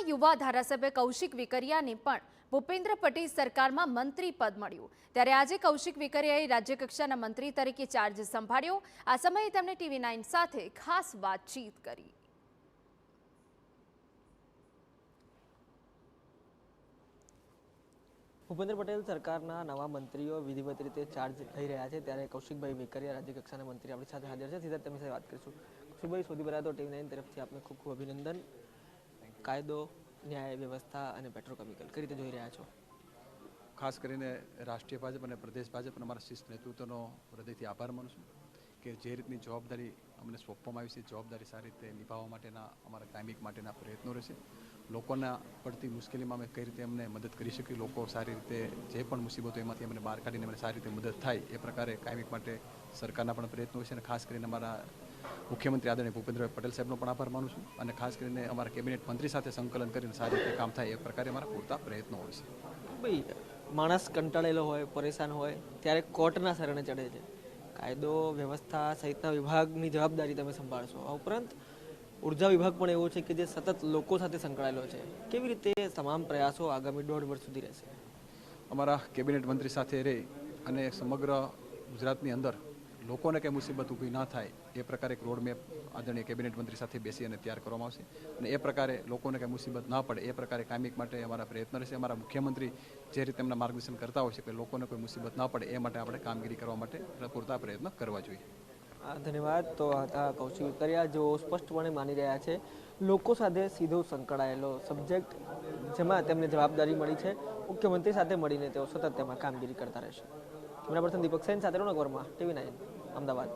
યુવા ધારાસભ્ય કૌશિક વેકરિયાને પણ ભૂપેન્દ્ર પટેલ સરકારમાં મંત્રી પદ મળ્યું। ત્યારે આજે કૌશિક વેકરિયાએ રાજ્યકક્ષાના મંત્રી તરીકે ચાર્જ સંભાળ્યો। આ સમયે તેમણે TV9 સાથે ખાસ વાતચીત કરી। ભૂપેન્દ્ર પટેલ સરકારના નવા મંત્રીઓ વિધિવત રીતે ચાર્જ લઈ રહ્યા છે, ત્યારે કૌશિકભાઈ વેકરિયા રાજ્યકક્ષાના મંત્રી આપણી સાથે હાજર છે। સીધા તેમની સાથે વાત કરીશું। કૌશિકભાઈ, સૌથી પહેલાં તો TV9 તરફથી આપને ખૂબ ખૂબ અભિનંદન। કાયદો, ન્યાય, વ્યવસ્થા અને પેટ્રોકેમિકલ કઈ રીતે જોઈ રહ્યા છો? ખાસ કરીને રાષ્ટ્રીય ભાજપ અને પ્રદેશ ભાજપ અને અમારા શિસ્ત નેતૃત્વનો હૃદયથી આભાર માનું છું કે જે રીતની જવાબદારી અમને સોંપવામાં આવી છે, જવાબદારી સારી રીતે નિભાવવા માટેના અમારા કાયમિક માટેના પ્રયત્નો રહેશે। લોકોના પડતી મુશ્કેલીમાં અમે કઈ રીતે અમને મદદ કરી શકીએ, લોકો સારી રીતે જે પણ મુસીબતો એમાંથી અમને બહાર કાઢીને અમને સારી રીતે મદદ થાય એ પ્રકારે કાયમિક માટે સરકારના પણ પ્રયત્નો હોય છે। અને ખાસ કરીને અમારા મુખ્યમંત્રી આદરણીય ભૂપેન્દ્રભાઈ પટેલ સાહેબનો પણ આભાર માનું છું। અને ખાસ કરીને અમારા કેબિનેટ મંત્રી સાથે સંકલન કરીને સારી રીતે કામ થાય એ પ્રકારે અમારા પૂરતા પ્રયત્નો હોય છે। ભાઈ, માણસ કંટાળેલો હોય, પરેશાન હોય ત્યારે કોર્ટના શરણે ચડે છે। કાયદો, વ્યવસ્થા સહિતના વિભાગની જવાબદારી તમે સંભાળશો। આ ઉપરાંત ઉર્જા વિભાગ પણ એવો છે કે જે સતત લોકો સાથે સંકળાયેલો છે। કેવી રીતે તમામ પ્રયાસો આગામી 1.5 વર્ષ સુધી રહેશે? અમારા કેબિનેટ મંત્રી સાથે રહી અને સમગ્ર ગુજરાતની અંદર લોકોને કંઈ મુસીબત ઊભી ના થાય એ પ્રકારે એક રોડમેપ આદરણીય કેબિનેટ મંત્રી સાથે બેસી અને તૈયાર કરવામાં આવશે। અને એ પ્રકારે લોકોને કંઈ મુસીબત ના પડે એ પ્રકારે કાયમિક માટે અમારા પ્રયત્ન રહેશે। અમારા મુખ્યમંત્રી જે રીતે એમના માર્ગદર્શન કરતા હોય છે કે લોકોને કોઈ મુસીબત ના પડે એ માટે આપણે કામગીરી કરવા માટે પૂરતા પ્રયત્ન કરવા જોઈએ। ધન્યવાદ। તો હતા કૌશિક વેકરિયા, જેઓ સ્પષ્ટપણે માની રહ્યા છે લોકો સાથે સીધો સંકળાયેલો સબ્જેક્ટ જેમાં તેમને જવાબદારી મળી છે, મુખ્યમંત્રી સાથે મળીને તેઓ સતત તેમાં કામગીરી કરતા રહેશે। કેમેરા પર્સન દીપક સેન સાથે રોનક વર્મા, TV9 અમદાવાદ।